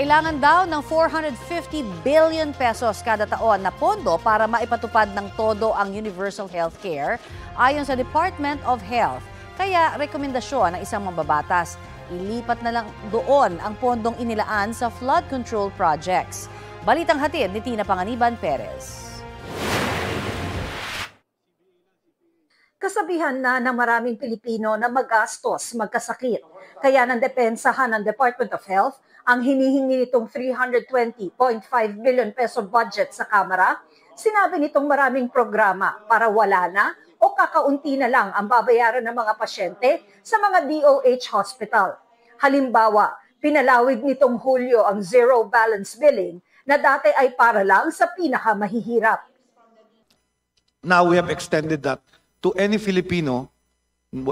Kailangan daw ng 450 billion pesos kada taon na pondo para maipatupad ng todo ang universal healthcare ayon sa Department of Health. Kaya rekomendasyon ng isang mambabatas, ilipat na lang doon ang pondong inilaan sa flood control projects. Balitang hatid ni Tina Panganiban Perez. Kasabihan na ng maraming Pilipino na magastos, magkasakit. Kaya nandepensahan ng Department of Health ang hinihingi nitong 320.5 billion peso budget sa Kamara. Sinabi nitong maraming programa para wala na o kakaunti na lang ang babayaran ng mga pasyente sa mga DOH hospital. Halimbawa, pinalawig nitong Hulyo ang zero balance billing na dati ay para lang sa pinakamahihirap. Now we have extended that to any Filipino,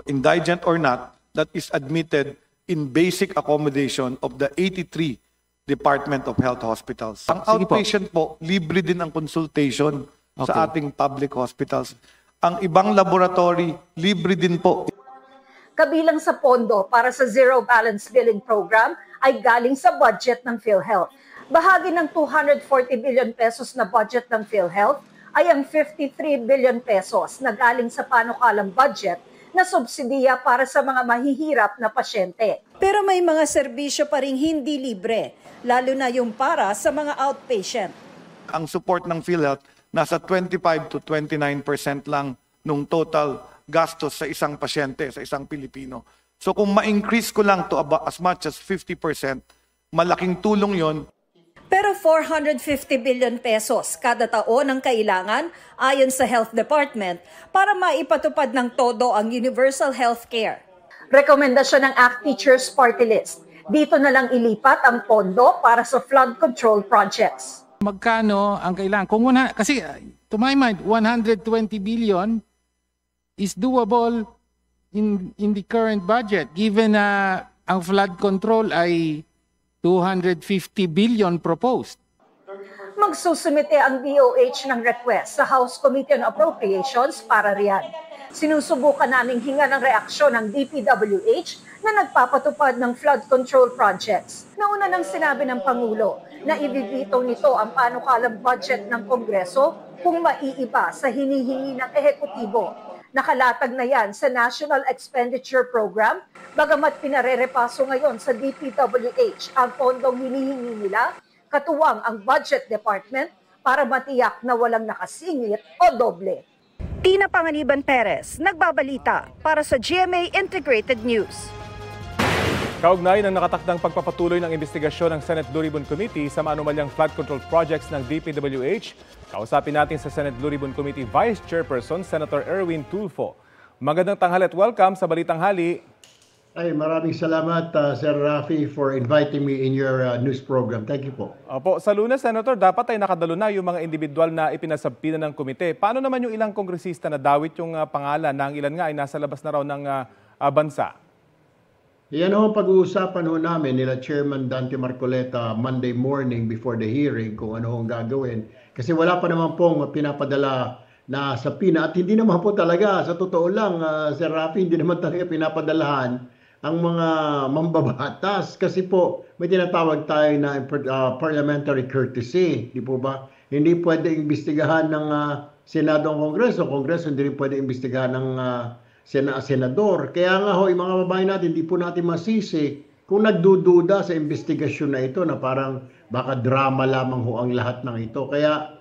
indigent or not, that is admitted in basic accommodation of the 83 Department of Health hospitals. Ang outpatient po, libre din ang consultation sa ating public hospitals. Ang ibang laboratory, libre din po. Kabilang sa pondo para sa Zero Balance Billing Program ay galing sa budget ng PhilHealth. Bahagi ng 240 billion pesos na budget ng PhilHealth ay ang 53 billion pesos na galing sa panukalang budget na subsidiya para sa mga mahihirap na pasyente. Pero may mga serbisyo pa ring hindi libre, lalo na yung para sa mga outpatient. Ang support ng PhilHealth nasa 25 to 29% lang nung total gastos sa isang pasyente, sa isang Pilipino. So kung ma-increase ko lang to about as much as 50%, malaking tulong yon. Pero 450 billion pesos kada taon ang kailangan ayon sa Health Department para maipatupad ng todo ang universal healthcare. Rekomendasyon ng ACT Teachers Party List, dito na lang ilipat ang pondo para sa flood control projects. Magkano ang kailangan? Kasi to my mind, 120 billion is doable in the current budget given na ang flood control ay 250 billion proposed. Magsusumite ang DOH ng request sa House Committee on Appropriations para riyan. Sinusubukan naming hinga ng reaksyon ng DPWH na nagpapatupad ng flood control projects. Nauna nang sinabi ng Pangulo na ibibito nito ang panukalang budget ng Kongreso kung maiiba sa hinihingi ng ehekutibo. Nakalatag na yan sa National Expenditure Program, bagamat pinarerepaso ngayon sa DPWH ang pondong hinihingi nila, katuwang ang Budget Department para matiyak na walang nakasingit o doble. Tina Panganiban Perez, nagbabalita para sa GMA Integrated News. Kaugnay ng nakatakdang pagpapatuloy ng investigasyon ng Senate Blue Ribbon Committee sa maanumalyang flood control projects ng DPWH, kausapin natin sa Senate Blue Ribbon Committee Vice Chairperson Senator Erwin Tulfo. Magandang tanghali at welcome sa Balitang Hali. Ay, maraming salamat Sir Rafi for inviting me in your news program. Thank you po. Opo, sa Lunes, Senator, dapat ay nakadalo na yung mga individual na ipinasabpina ng komite. Paano naman yung ilang kongresista na dawit yung pangalan na ang ilan nga ay nasa labas na raw ng bansa? Yan ang pag-uusapan namin nila Chairman Dante Marcoleta Monday morning before the hearing kung ano ang gagawin. Kasi wala pa naman pong pinapadala na sabpina at hindi naman po talaga, sa totoo lang, Sir Rafi, hindi naman talaga pinapadalahan ang mga mambabatas. Kasi po may tinatawag tayo na parliamentary courtesy, di po ba? Hindi pwede imbestigahan ng Senado ang Kongreso. Kongreso hindi rin pwede imbestigahan ng senador. Kaya nga ho, yung mga babae natin, hindi po natin masisi kung nagdududa sa investigasyon na ito na parang baka drama lamang ho ang lahat ng ito. Kaya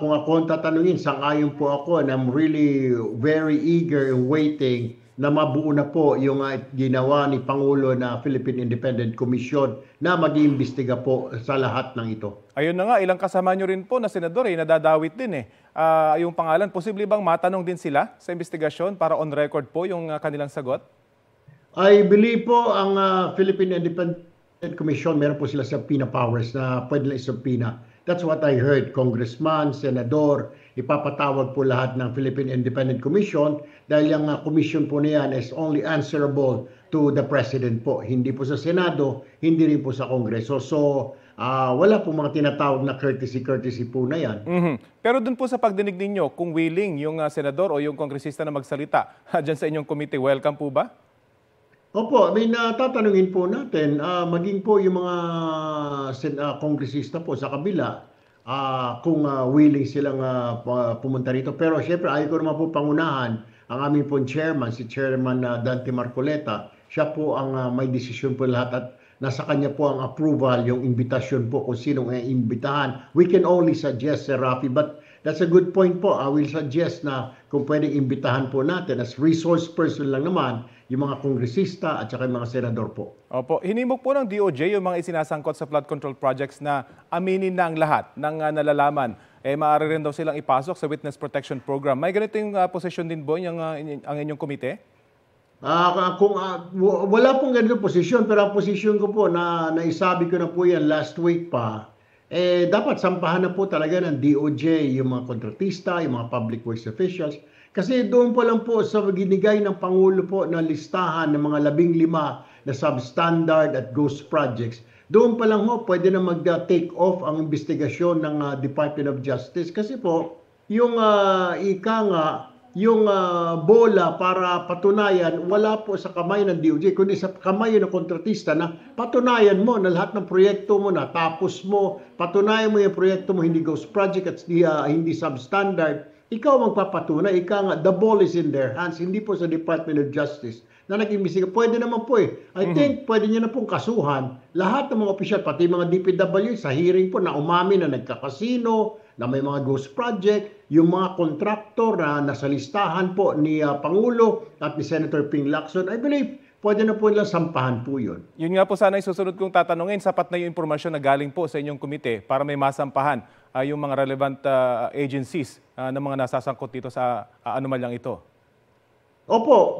kung ako ang tatanungin, sang-ayon po ako and I'm really very eager and waiting na mabuo na po yung ginawa ni Pangulo na Philippine Independent Commission na mag-iimbestiga po sa lahat ng ito. Ayun na nga, ilang kasama nyo rin po na senador nadadawit din yung pangalan. Posible bang matanong din sila sa investigasyon para on record po yung kanilang sagot? I believe po ang Philippine Independent Commission, meron po sila subpoena powers na pwede lang isubpoena. That's what I heard, Congressman, Senador, ipapatawag po lahat ng Philippine Independent Commission dahil yung commission po niyan is only answerable to the President po. Hindi po sa Senado, hindi rin po sa Kongreso. So, wala po mga tinatawag na courtesy po na yan. Pero dun po sa pagdinig ninyo, kung willing yung Senador o yung Kongresista na magsalita dyan sa inyong committee, welcome po ba? Opo, tatanungin po natin, maging po yung mga kongresista po sa kabila, kung willing silang pumunta rito. Pero syempre, ayaw ko naman po pangunahan ang aming po chairman, si Chairman Dante Marcoleta. Siya po ang may desisyon po lahat at nasa kanya po ang approval, yung invitation po kung sinong iimbitahan. We can only suggest, Sir Rafi, but that's a good point po. I will suggest na kung pwedeng imbitahan po natin as resource person lang naman, yung mga kongresista at saka yung mga senador po. Opo, hinimok po ng DOJ yung mga isinasangkot sa flood control projects na aminin na ang lahat ng nalalaman. Maaari rin daw silang ipasok sa Witness Protection Program. May ganito yung posisyon din po ang inyong komite? Wala pong ganito posisyon, pero ang posisyon ko po na naisabi ko na po yan last week pa, dapat sampahan na po talaga ng DOJ yung mga kontratista, yung mga public works officials. Kasi doon pa lang po sa ginigay ng Pangulo po na listahan ng mga 15 na substandard at ghost projects, doon pa lang po pwede na mag-take off ang investigasyon ng Department of Justice. Kasi po, yung yung bola para patunayan, wala po sa kamay ng DOJ, kundi sa kamay ng kontratista na patunayan mo na lahat ng proyekto mo na tapos mo, patunayan mo yung proyekto mo hindi ghost project at hindi substandard. Ikaw magpapatunay, the ball is in their hands, hindi po sa Department of Justice na nag-imbestiga. Pwede naman po I think pwede niya na pong kasuhan lahat ng mga opisyal, pati mga DPW sa hearing po na umami na nagkakasino, na may mga ghost project, yung mga kontraktor na nasa listahan po ni Pangulo at ni Senator Ping Lacson. I believe pwede na po nilang sampahan po yun. Yun nga po sana yung susunod kong tatanungin. Sapat na yung impormasyon na galing po sa inyong komite para may masampahan yung mga relevant agencies na mga nasasangkot dito sa anomalyang ito. Opo,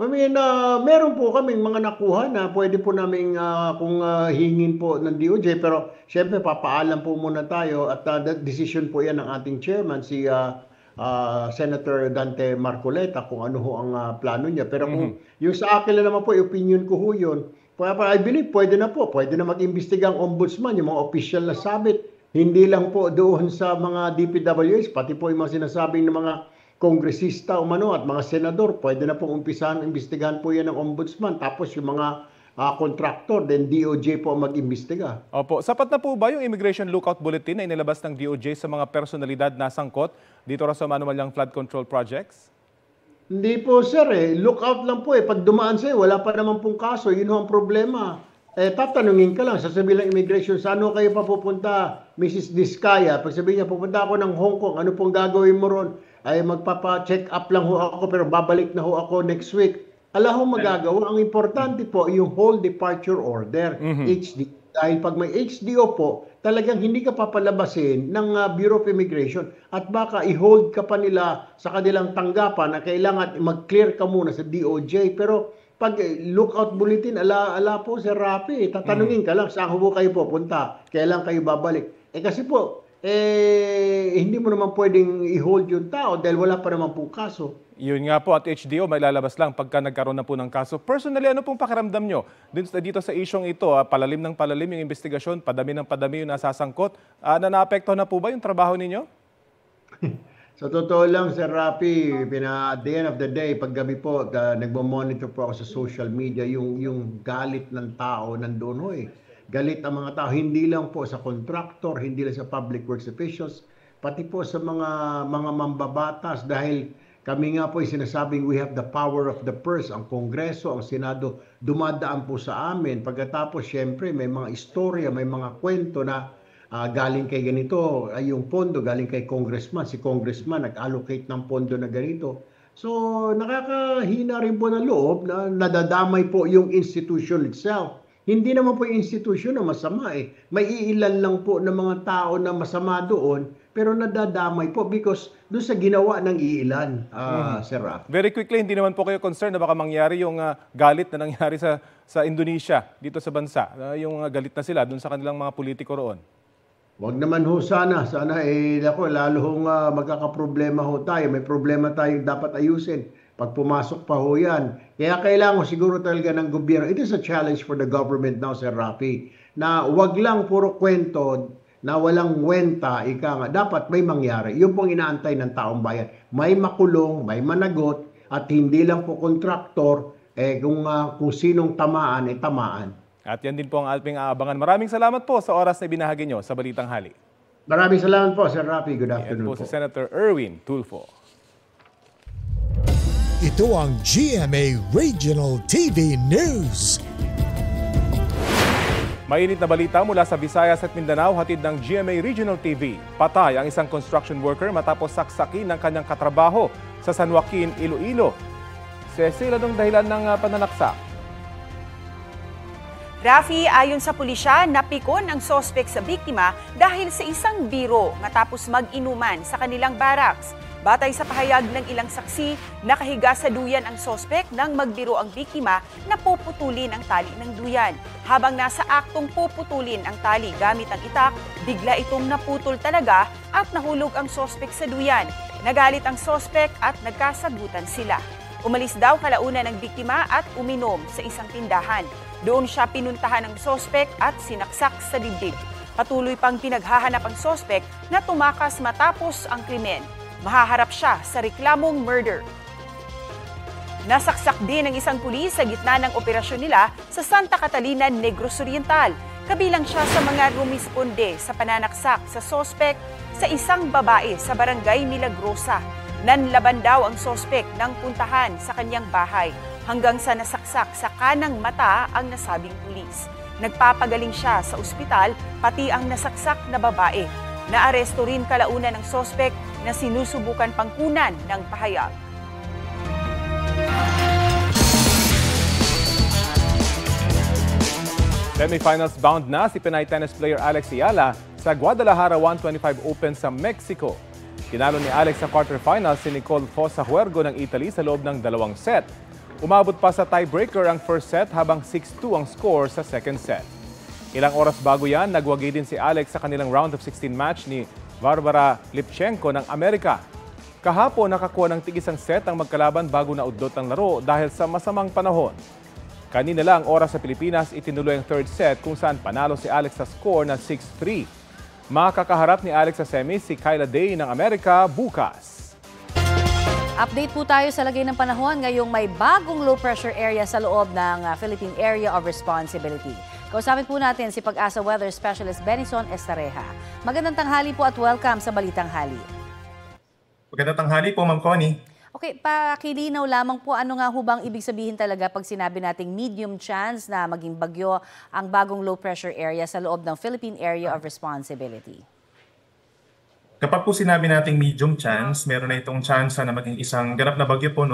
meron po kaming mga nakuha na pwede po namin kung hingin po ng DOJ, pero syempre papaalam po muna tayo at decision po yan ng ating chairman, si Senator Dante Marcoleta, kung ano ho ang plano niya. Pero kung yung sa akin lang naman po, opinion ko ho yun, I believe pwede na mag-imbestiga ang ombudsman, yung mga official na sabit, hindi lang po doon sa mga DPWH, pati po yung mga sinasabing ng mga kongresista umano at mga senador, pwede na pong umpisahan, imbestigahan po yan ng ombudsman. Tapos yung mga contractor, then DOJ po mag-imbestiga. Opo. Sapat na po ba yung Immigration Lookout Bulletin na inilabas ng DOJ sa mga personalidad na sangkot dito sa anomalyang flood control projects? Hindi po sir lookout lang po Pag dumaan sa'yo, wala pa naman pong kaso, yun ang problema. Tatanungin ka lang, sasabihin lang immigration, saan kayo papupunta, Mrs. Diskaya? Pag sabihin niya, pupunta ako ng Hong Kong, ano pong gagawin mo ron? Ay magpapa-check up lang ho ako pero babalik na ho ako next week. Ala ho magagawa. Ang importante po yung whole departure order, HD. Dahil pag may HDO po, talagang hindi ka papalabasin ng Bureau of Immigration at baka i-hold ka pa nila sa kanilang tanggapan na kailangan mag-clear ka muna sa DOJ. Pero pag lookout bulletin, ala po Sir Rafi, tatanungin ka lang saan ho kayo pupunta, kailan kayo babalik. Kasi po, hindi mo naman pwedeng i-hold yung tao dahil wala pa naman pong kaso. Yun nga po, at HDO may lalabas lang pagka nagkaroon na po ng kaso. Personally, ano pong pakiramdam nyo dito sa isyong ito? Palalim ng palalim yung investigasyon, padami ng padami yung nasasangkot. Naapekto na po ba yung trabaho ninyo? Sa totoo lang, Sir Rafi, at the end of the day, paggabi po, nagmo-monitor po ako sa social media, yung galit ng tao nandoon Galit ang mga tao, hindi lang po sa contractor, hindi lang sa public works officials, pati po sa mga mambabatas dahil kami nga po ay sinasabing we have the power of the purse. Ang Kongreso, ang Senado, dumadaan po sa amin. Pagkatapos, syempre, may mga istorya, may mga kwento na galing kay ganito, yung pondo, galing kay congressman. Si congressman nag-allocate ng pondo na ganito. So, nakakahina rin po ng loob na nadadamay po yung institution itself. Hindi naman po yung institusyon na masama May iilan lang po ng mga tao na masama doon, pero nadadamay po because doon sa ginawa ng iilan, Sir Raf. Very quickly, hindi naman po kayo concerned na baka mangyari yung galit na nangyari sa Indonesia, dito sa bansa. Yung galit na sila doon sa kanilang mga politiko roon. Wag naman ho sana. Sana lalo hong magkakaproblema ho tayo. May problema tayong dapat ayusin. Pag pumasok pa ho yan. Kaya kailangan siguro talaga ng gobyerno. It is a challenge for the government now, Sir Rafi, na wag lang puro kwento na walang kwenta, dapat may mangyari. Yun pong inaantay ng taong bayan. May makulong, may managot, at hindi lang po kontraktor, kung sinong tamaan, tamaan. At yan din po ang ating aabangan. Maraming salamat po sa oras na binahagi nyo sa Balitang Hali. Maraming salamat po, Sir Rafi. Good Yan afternoon po si Senator Erwin Tulfo. Ito ang GMA Regional TV News. Mainit na balita mula sa Visayas at Mindanao, hatid ng GMA Regional TV. Patay ang isang construction worker matapos saksakin ng kanyang katrabaho sa San Joaquin, Iloilo. Cecil, anong dahilan ng pananaksak? Rafi, ayon sa pulisya, napikon ang sospek sa biktima dahil sa isang biro matapos mag-inuman sa kanilang barracks. Batay sa pahayag ng ilang saksi, nakahiga sa duyan ang sospek nang magbiro ang biktima na puputulin ang tali ng duyan. Habang nasa aktong puputulin ang tali gamit ang itak, bigla itong naputol talaga at nahulog ang sospek sa duyan. Nagalit ang sospek at nagkasagutan sila. Umalis daw kalaunan ng biktima at uminom sa isang tindahan. Doon siya pinuntahan ng sospek at sinaksak sa dibdib. Patuloy pang pinaghahanap ang sospek na tumakas matapos ang krimen. Mahaharap siya sa reklamong murder. Nasaksak din ang isang pulis sa gitna ng operasyon nila sa Santa Catalina, Negros Oriental. Kabilang siya sa mga rumisponde sa pananaksak sa sospek sa isang babae sa barangay Milagrosa. Nanlaban daw ang sospek nang puntahan sa kanyang bahay hanggang sa nasaksak sa kanang mata ang nasabing pulis. Nagpapagaling siya sa ospital, pati ang nasaksak na babae. Naaresto rin kalaunan ng sospek na sinusubukan pangkunan ng pahayag. Semifinals bound na si Pinay tennis player Alex Ayala sa Guadalajara 125 Open sa Mexico. Tinalo ni Alex sa quarterfinals si Nicole Fossa Huergo ng Italy sa loob ng 2 set. Umabot pa sa tiebreaker ang first set habang 6-2 ang score sa second set. Ilang oras bago yan, nagwagi din si Alex sa kanilang round of 16 match ni Barbara Lipchenko ng Amerika. Kahapon nakakuha ng tig-isang set ang magkalaban bago na udlot ang laro dahil sa masamang panahon. Kanina lang oras sa Pilipinas itinuloy ang third set kung saan panalo si Alex sa score na 6-3. Makakaharap ni Alex sa semis si Kyla Day ng Amerika bukas. Update po tayo sa lagay ng panahon ngayong may bagong low pressure area sa loob ng Philippine Area of Responsibility. Kausapin po natin si Pag-asa Weather Specialist Benison Estareja. Magandang tanghali po at welcome sa Balitang Hali. Magandang tanghali po, Ma'am Connie. Okay, pakilinaw lamang po ano nga ho bang ibig sabihin talaga pag sinabi nating medium chance na maging bagyo ang bagong low pressure area sa loob ng Philippine Area of Responsibility? Kapag po sinabi nating medium chance, meron na itong chance na maging isang ganap na bagyo po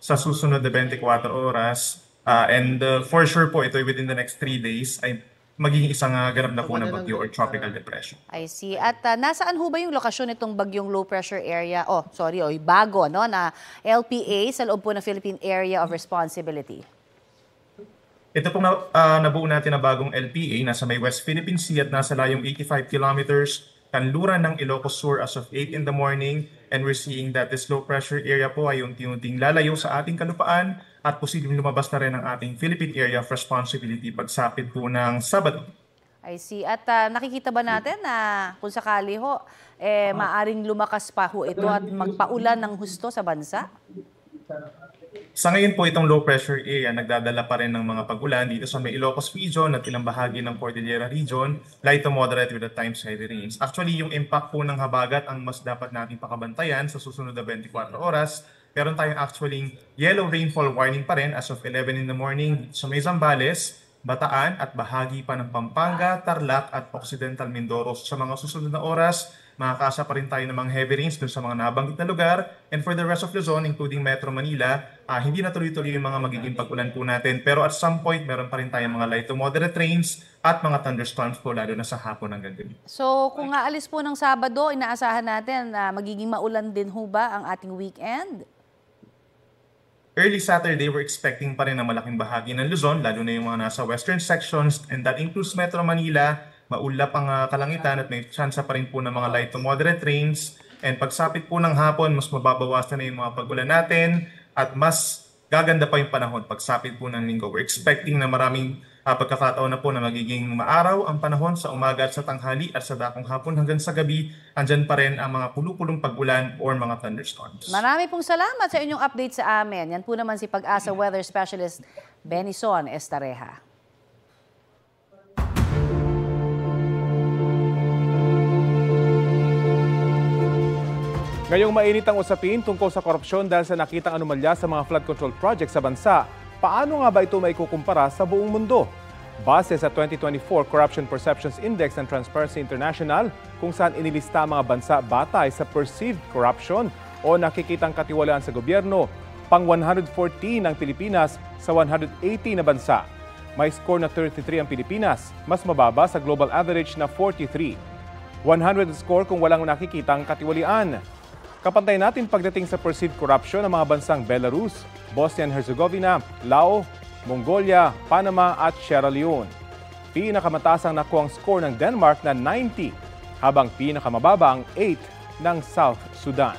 sa susunod na 24 oras. And for sure po, ito within the next 3 days ay magiging isang ganap na po na bagyo or tropical depression. I see. At nasaan ho ba yung lokasyon nitong bagyong low pressure area? Bago na LPA sa loob po ng Philippine Area of Responsibility. Ito pong nabuo natin na bagong LPA, nasa may West Philippine Sea at nasa layong 85 kilometers, kanluran ng Ilocos Sur as of 8 in the morning. And we're seeing that this low pressure area po ay unti-unting lalayo sa ating kalupaan at posibleng lumabas na rin ang ating Philippine Area of Responsibility pagsapit po ng Sabado. I see. At nakikita ba natin na kung sakali ho, maaring lumakas pa ho ito at magpaulan ng husto sa bansa? Sa ngayon po itong low pressure area nagdadala pa rin ng mga pag-ulan dito sa may Ilocos region at ilang bahagi ng Cordillera region, light to moderate with at times heavy rains. Actually, yung impact po ng habagat ang mas dapat nating pakabantayan sa susunod na 24 oras. Meron tayong actually yellow rainfall warning pa rin as of 11 in the morning sa may Zambales, Bataan at bahagi pa ng Pampanga, Tarlac at Occidental Mindoro. Sa mga susunod na oras, makakasa pa rin tayo ng mga heavy rains dun sa mga nabanggit na lugar. And for the rest of Luzon, including Metro Manila, hindi na tuloy-tuloy yung mga magiging pag-ulan po natin. Pero at some point, meron pa rin tayong mga light to moderate rains at mga thunderstorms po lalo na sa hapon hanggang gabi. So kung aalis po ng Sabado, inaasahan natin na magiging maulan din ho ba ang ating weekend? Early Saturday, we're expecting pa rin ang malaking bahagi ng Luzon, lalo na yung mga nasa western sections, and that includes Metro Manila. Maulap ang kalangitan at may chance pa rin po ng mga light to moderate rains. And pagsapit po ng hapon, mas mababawasan na yung mga pag-ulan natin at mas gaganda pa yung panahon pagsapit po ng linggo. We're expecting na maraming pagkakataon na po na magiging maaraw ang panahon sa umaga at sa tanghali at sa dakong hapon hanggang sa gabi, andyan pa rin ang mga pulupulong pag-ulan or mga thunderstorms. Marami pong salamat sa inyong update sa amin. Yan po naman si Pag-asa Weather Specialist Benison Estareja. Ngayong mainit ang usapin tungkol sa korupsyon dahil sa nakitang anomalya sa mga flood control projects sa bansa. Paano nga ba ito maikukumpara sa buong mundo? Base sa 2024 Corruption Perceptions Index ng Transparency International, kung saan inilista ang mga bansa batay sa perceived corruption o nakikitang katiwalaan sa gobyerno, pang 114 ang Pilipinas sa 180 na bansa. May score na 33 ang Pilipinas, mas mababa sa global average na 43. 100 score kung walang nakikitang katiwalian. Kapantay natin pagdating sa perceived corruption ng mga bansang Belarus, Bosnia and Herzegovina, Laos, Mongolia, Panama at Sierra Leone. Pinakamataas ang nakuhang score ng Denmark na 90, habang pinakamababa ang 8 ng South Sudan.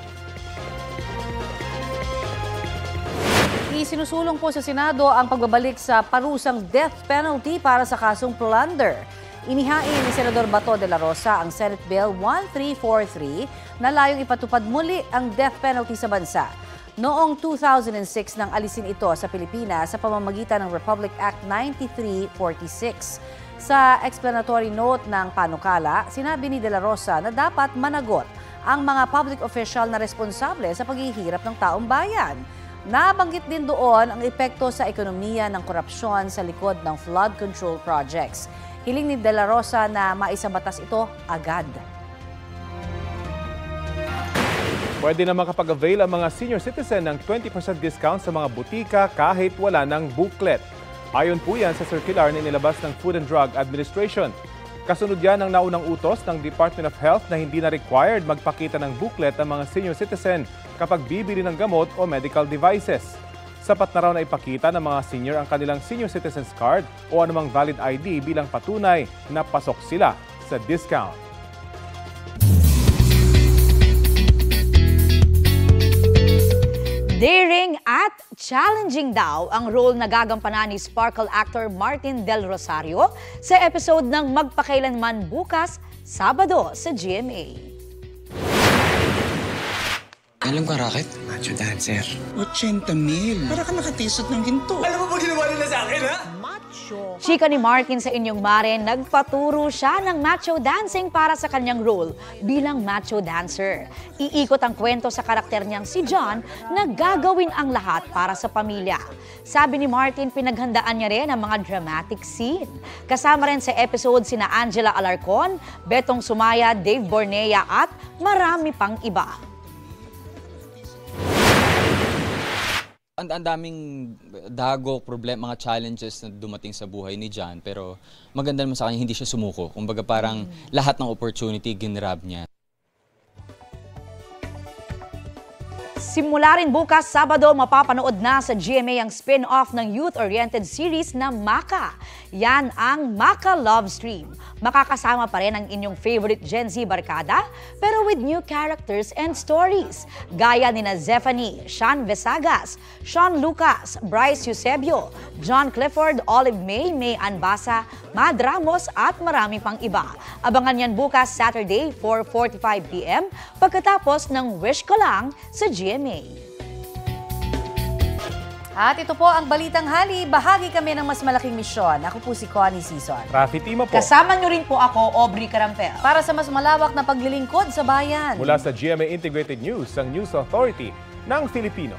Isinusulong po sa Senado ang pagbabalik sa parusang death penalty para sa kasong plunder. Inihain ni Senador Bato de la Rosa ang Senate Bill 1343 na layong ipatupad muli ang death penalty sa bansa. Noong 2006 nang alisin ito sa Pilipinas sa pamamagitan ng Republic Act 9346. Sa explanatory note ng panukala, sinabi ni de la Rosa na dapat managot ang mga public official na responsable sa paghihirap ng taong bayan. Nabanggit din doon ang epekto sa ekonomiya ng korupsyon sa likod ng flood control projects. Hiling ni de la Rosa na maisabatas ito agad. Pwede na makapag-avail ang mga senior citizen ng 20% discount sa mga butika kahit wala ng booklet. Ayon po yan sa circular na inilabas ng Food and Drug Administration. Kasunod yan ang naunang utos ng Department of Health na hindi na required magpakita ng booklet ang mga senior citizen kapag bibili ng gamot o medical devices. Sapat na raw na ipakita ng mga senior ang kanilang senior citizens card o anumang valid ID bilang patunay na pasok sila sa discount. Daring at challenging daw ang role na gagampanan ni Sparkle actor Martin Del Rosario sa episode ng Magpakailanman bukas, Sabado sa GMA. Alam ka, Rocket? Macho dancer. 80,000. Para ka nakatisot ng ginto. Alam mo ba ginawa nila sa akin, ha? Macho. Chika ni Martin sa Inyong Mare, nagpaturo siya ng macho dancing para sa kanyang role bilang macho dancer. Iikot ang kwento sa karakter niyang si John na gagawin ang lahat para sa pamilya. Sabi ni Martin, pinaghandaan niya rin ang mga dramatic scene. Kasama rin sa episode sina Angela Alarcon, Betong Sumaya, Dave Bornea at marami pang iba. Ang daming dago, problema, mga challenges na dumating sa buhay ni John, pero maganda naman sa kanya, hindi siya sumuko. Kumbaga parang lahat ng opportunity ginrab niya. Simula rin bukas, Sabado, mapapanood na sa GMA ang spin-off ng youth-oriented series na Maka. Yan ang Maka Love Stream. Makakasama pa rin ang inyong favorite Gen Z barkada, pero with new characters and stories. Gaya nina Zephanie, Sean Vesagas, Sean Lucas, Bryce Eusebio, John Clifford, Olive May, May Anbasa, Mad Ramos at marami pang iba. Abangan yan bukas Saturday 4:45 p.m. pagkatapos ng Wish Ko Lang sa GMA. At ito po ang Balitang Hali. Bahagi kami ng mas malaking misyon. Ako po si Connie Sison. Rafi Tima po. Kasama nyo rin po ako, Aubrey Carampel. Para sa mas malawak na paglilingkod sa bayan. Mula sa GMA Integrated News, ang News Authority ng Filipino.